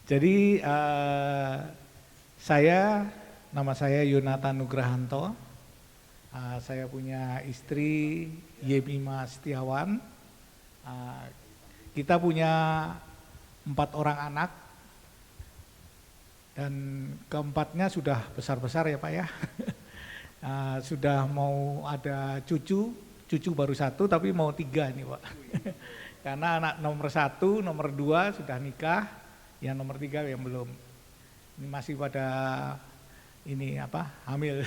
Jadi nama saya Yonatan Nugrahanto. Saya punya istri Yemima Setiawan. Kita punya 4 orang anak dan keempatnya sudah besar-besar ya Pak ya. Sudah mau ada cucu baru 1 tapi mau 3 nih Pak. Karena anak nomor 1, nomor 2 sudah nikah, yang nomor 3 yang belum. Ini masih pada hamil.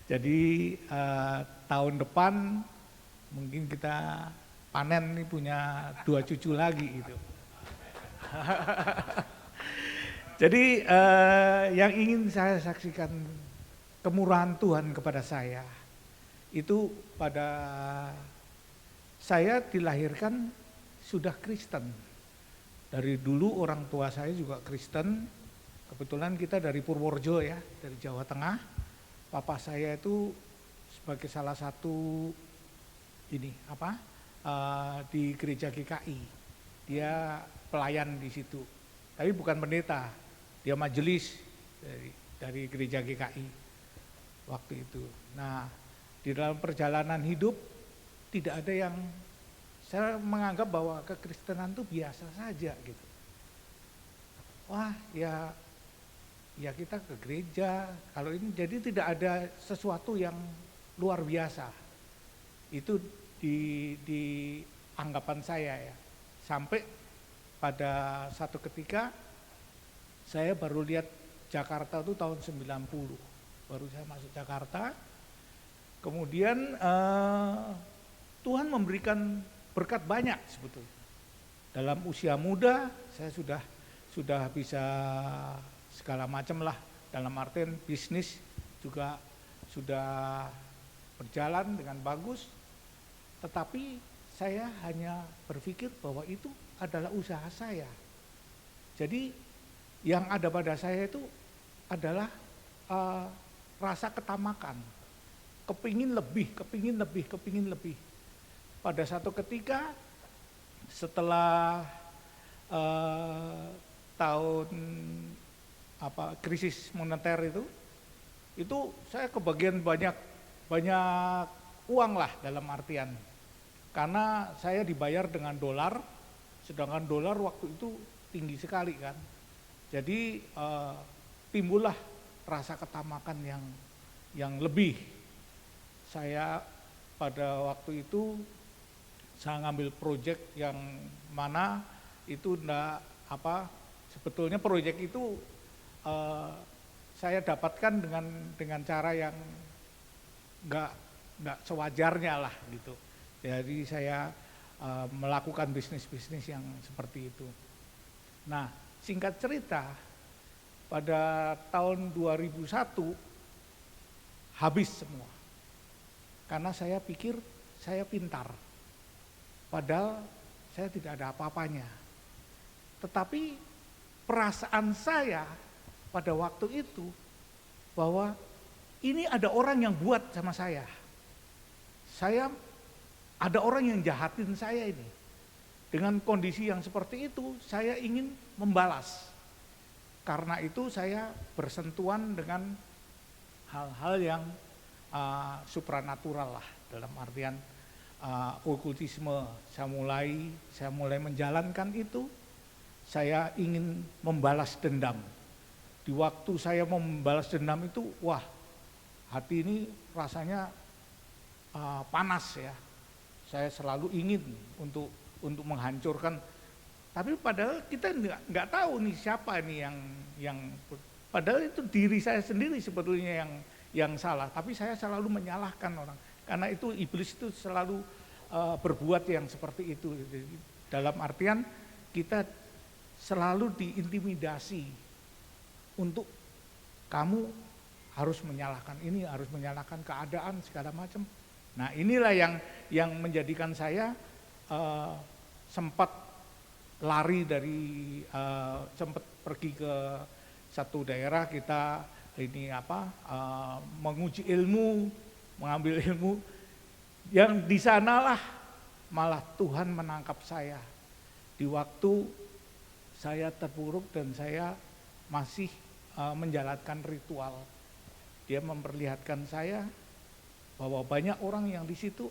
Jadi tahun depan mungkin kita panen nih punya 2 cucu lagi gitu. Jadi yang ingin saya saksikan kemurahan Tuhan kepada saya itu pada saya dilahirkan sudah Kristen. Dari dulu orang tua saya juga Kristen. Kebetulan kita dari Purworejo ya, dari Jawa Tengah. Papa saya itu sebagai salah satu di gereja GKI. Dia pelayan di situ. Tapi bukan pendeta. Dia majelis dari gereja GKI waktu itu. Nah, di dalam perjalanan hidup tidak ada yang saya menganggap bahwa kekristenan itu biasa saja gitu. Wah, ya kita ke gereja. Kalau ini jadi tidak ada sesuatu yang luar biasa. Itu di anggapan saya ya. Sampai pada satu ketika saya baru lihat Jakarta itu tahun 90. Baru saya masuk Jakarta. Kemudian Tuhan memberikan berkat banyak sebetulnya. Dalam usia muda saya sudah bisa segala macam lah, dalam artian bisnis juga sudah berjalan dengan bagus. Tetapi saya hanya berpikir bahwa itu adalah usaha saya. Jadi yang ada pada saya itu adalah rasa ketamakan, kepingin lebih. Pada satu ketika setelah tahun krisis moneter itu saya kebagian banyak uang lah, dalam artian karena saya dibayar dengan dolar, sedangkan dolar waktu itu tinggi sekali kan. Jadi timbullah rasa ketamakan yang lebih. Saya pada waktu itu saya ngambil proyek yang mana itu sebetulnya proyek itu saya dapatkan dengan cara yang enggak sewajarnya lah gitu. Jadi saya melakukan bisnis yang seperti itu. Nah, singkat cerita, pada tahun 2001 habis semua. Karena saya pikir saya pintar. Padahal saya tidak ada apa-apanya. Tetapi perasaan saya pada waktu itu bahwa ini ada orang yang buat sama saya. Ada orang yang jahatin saya ini. Dengan kondisi yang seperti itu, saya ingin membalas. Karena itu saya bersentuhan dengan hal-hal yang supranatural lah, dalam artian okultisme. Saya mulai menjalankan itu. Saya ingin membalas dendam. Di waktu saya membalas dendam itu, wah, hati ini rasanya panas ya. Saya selalu ingin untuk menghancurkan. Tapi padahal kita nggak tahu nih siapa nih yang padahal itu diri saya sendiri sebetulnya yang salah. Tapi saya selalu menyalahkan orang. Karena itu iblis itu selalu berbuat yang seperti itu. Dalam artian kita selalu diintimidasi untuk kamu harus menyalahkan ini, harus menyalahkan keadaan segala macam. Nah, inilah yang menjadikan saya sempat lari dari sempat pergi ke satu daerah, kita menguji ilmu, mengambil ilmu, yang di sanalah malah Tuhan menangkap saya di waktu saya terpuruk dan saya masih menjalankan ritual. Dia memperlihatkan saya bahwa banyak orang yang di situ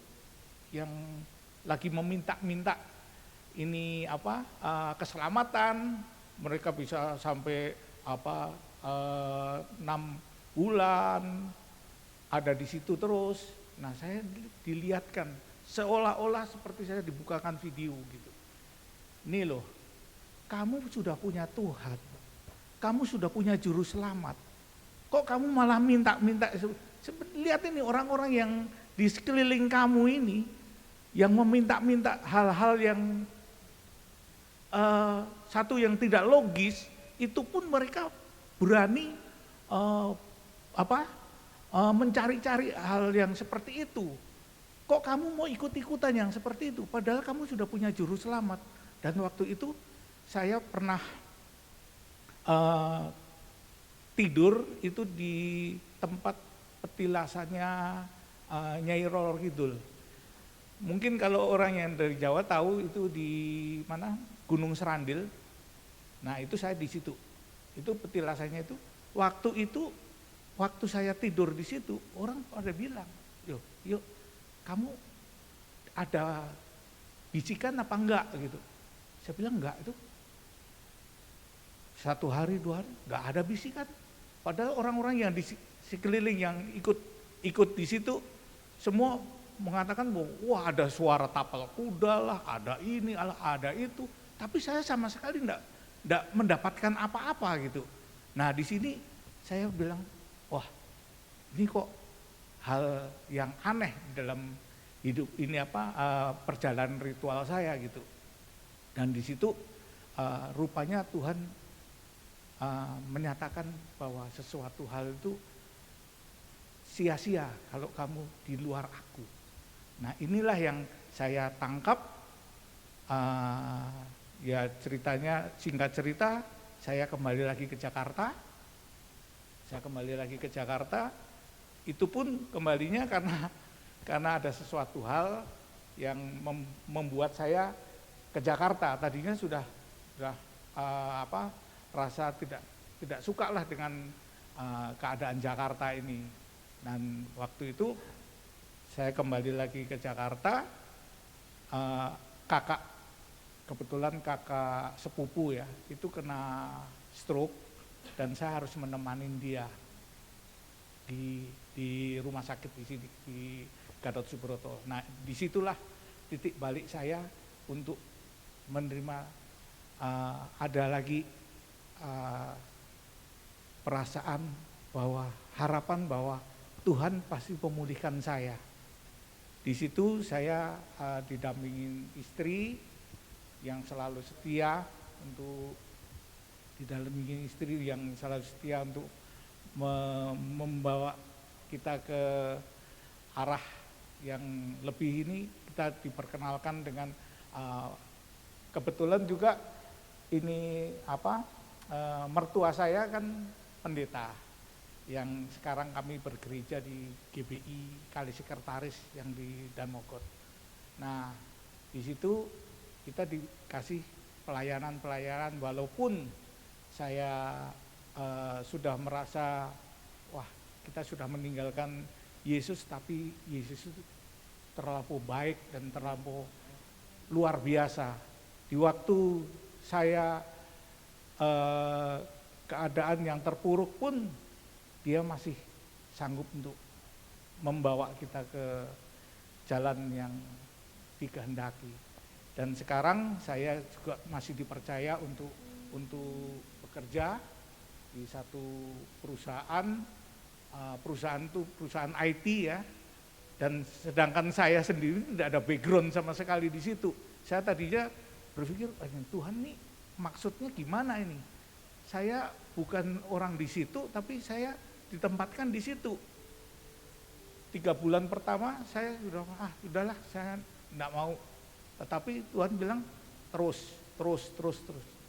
yang lagi meminta-minta ini keselamatan, mereka bisa sampai 6 bulan ada di situ terus. Nah, saya dilihatkan seolah-olah seperti saya dibukakan video gitu. Nih loh, kamu sudah punya Tuhan, kamu sudah punya juru selamat. Kok kamu malah minta-minta? Lihat ini orang-orang yang di sekeliling kamu ini yang meminta-minta hal-hal yang satu yang tidak logis, itu pun mereka berani mencari-cari hal yang seperti itu. Kok kamu mau ikut-ikutan yang seperti itu? Padahal kamu sudah punya juru selamat. Dan waktu itu saya pernah tidur itu di tempat petilasannya Nyai Roro Kidul. Mungkin kalau orang yang dari Jawa tahu itu di mana, Gunung Serandil. Nah, itu saya di situ. Itu petilasannya itu. Waktu saya tidur di situ, orang pada bilang, yuk, kamu ada bisikan apa enggak gitu. Saya bilang enggak, itu 1 hari 2 hari enggak ada bisikan. Padahal orang-orang yang di sekeliling yang ikut di situ semua mengatakan bahwa wah, ada suara tapal kuda lah, ada ini, ada itu. Tapi saya sama sekali enggak mendapatkan apa-apa gitu. Nah, di sini saya bilang, wah, ini kok hal yang aneh dalam hidup ini perjalanan ritual saya gitu. Dan di situ rupanya Tuhan menyatakan bahwa sesuatu hal itu sia-sia kalau kamu di luar aku. Nah, inilah yang saya tangkap. Ya ceritanya, singkat cerita, saya kembali lagi ke Jakarta. Itu pun kembalinya karena ada sesuatu hal yang membuat saya ke Jakarta. Tadinya sudah rasa tidak suka lah dengan keadaan Jakarta ini. Dan waktu itu saya kembali lagi ke Jakarta, kebetulan kakak sepupu ya, itu kena stroke dan saya harus menemani dia di rumah sakit di sini, di Gatot Subroto. Nah, disitulah titik balik saya untuk menerima ada lagi perasaan bahwa harapan bahwa Tuhan pasti memulihkan saya. Di situ saya didampingin istri yang selalu setia untuk membawa kita ke arah yang lebih ini. Kita diperkenalkan dengan kebetulan juga ini mertua saya kan pendeta yang sekarang kami bergereja di GBI Kali Sekretaris yang di Danmogot. Nah, di situ kita dikasih pelayanan walaupun saya sudah merasa wah, kita sudah meninggalkan Yesus, tapi Yesus itu terlalu baik dan terlalu luar biasa. Di waktu saya keadaan yang terpuruk pun dia masih sanggup untuk membawa kita ke jalan yang dikehendaki. Dan sekarang saya juga masih dipercaya untuk bekerja di satu perusahaan itu perusahaan IT ya. Dan sedangkan saya sendiri tidak ada background sama sekali di situ. Saya tadinya berpikir, Tuhan nih maksudnya gimana ini? Saya bukan orang di situ, tapi saya ditempatkan di situ. 3 bulan pertama saya udahlah, saya enggak mau. Tetapi Tuhan bilang terus.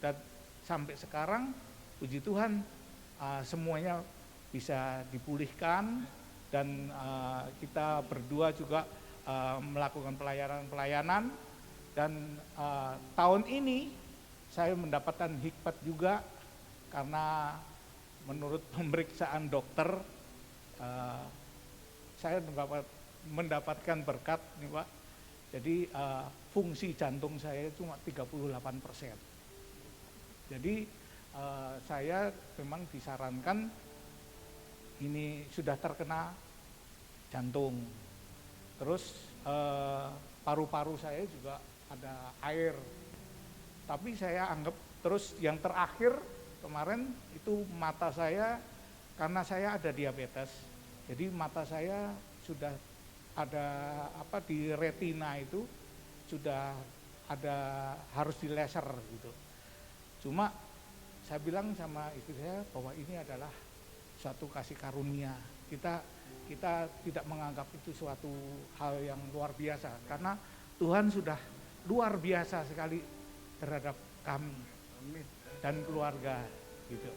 Dan sampai sekarang puji Tuhan semuanya bisa dipulihkan dan kita berdua juga melakukan pelayanan dan tahun ini saya mendapatkan hikmat juga karena menurut pemeriksaan dokter saya mendapatkan berkat nih Pak. Jadi fungsi jantung saya cuma 38%. Jadi saya memang disarankan ini sudah terkena jantung. Terus paru-paru saya juga ada air. Tapi saya anggap terus yang terakhir kemarin itu mata saya, karena saya ada diabetes. Jadi mata saya sudah ada di retina itu sudah ada harus di laser gitu. Cuma saya bilang sama istri saya bahwa ini adalah suatu kasih karunia. Kita tidak menganggap itu suatu hal yang luar biasa karena Tuhan sudah luar biasa sekali terhadap kami dan keluarga gitu.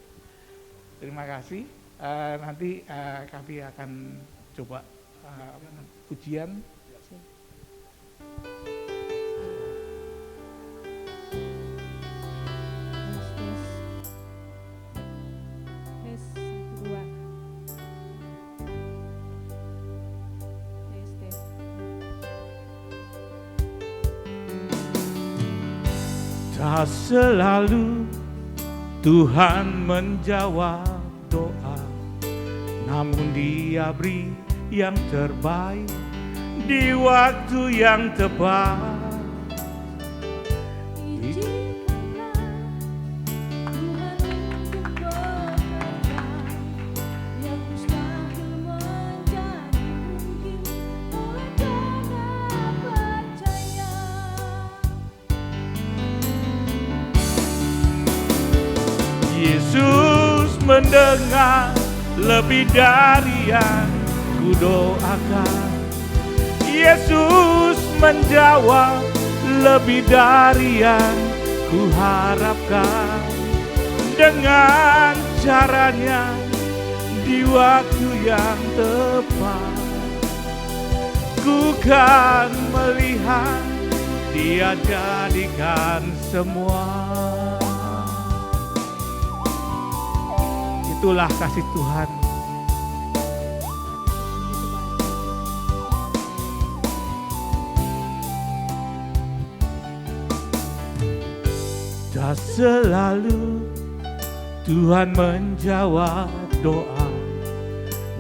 Terima kasih. Nanti kami akan coba pujian. Tak selalu Tuhan menjawab doa, namun Dia beri yang terbaik di waktu yang tepat. Yesus mendengar lebih dari yang ku doakan. Yesus menjawab lebih dari yang ku harapkan. Dengan caranya di waktu yang tepat, ku kan melihat Dia jadikan semua. Itulah kasih Tuhan. Tak selalu Tuhan menjawab doa,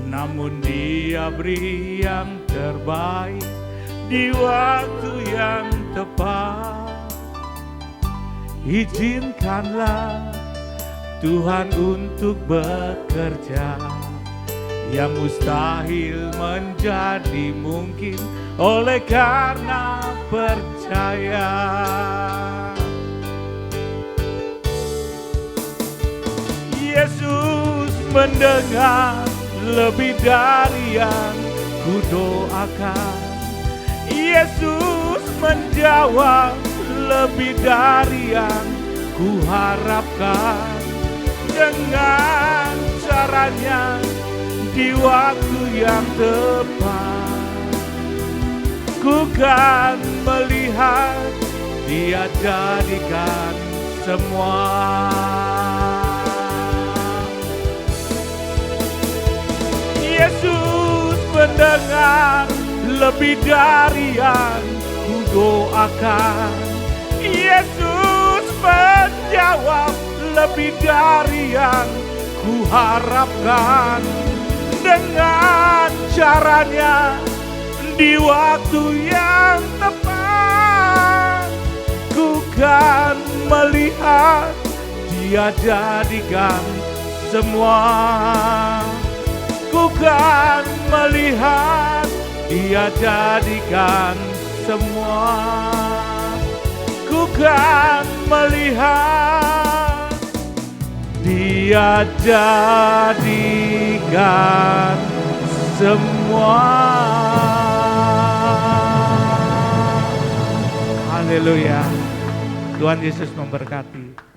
namun Dia beri yang terbaik di waktu yang tepat. Izinkanlah Tuhan untuk bekerja, yang mustahil menjadi mungkin oleh karena percaya. Yesus mendengar lebih dari yang ku doakan. Yesus menjawab lebih dari yang ku harapkan. Dengan caranya di waktu yang tepat, ku kan melihat Dia jadikan semua. Yesus mendengar lebih dari yang ku doakan. Yesus menjawab lebih dari yang ku harapkan. Dengan caranya di waktu yang tepat, ku kan melihat Dia jadikan semua. Ku kan melihat Dia jadikan semua. Ku kan melihat Dia jadikan semua. Haleluya. Tuhan Yesus memberkati.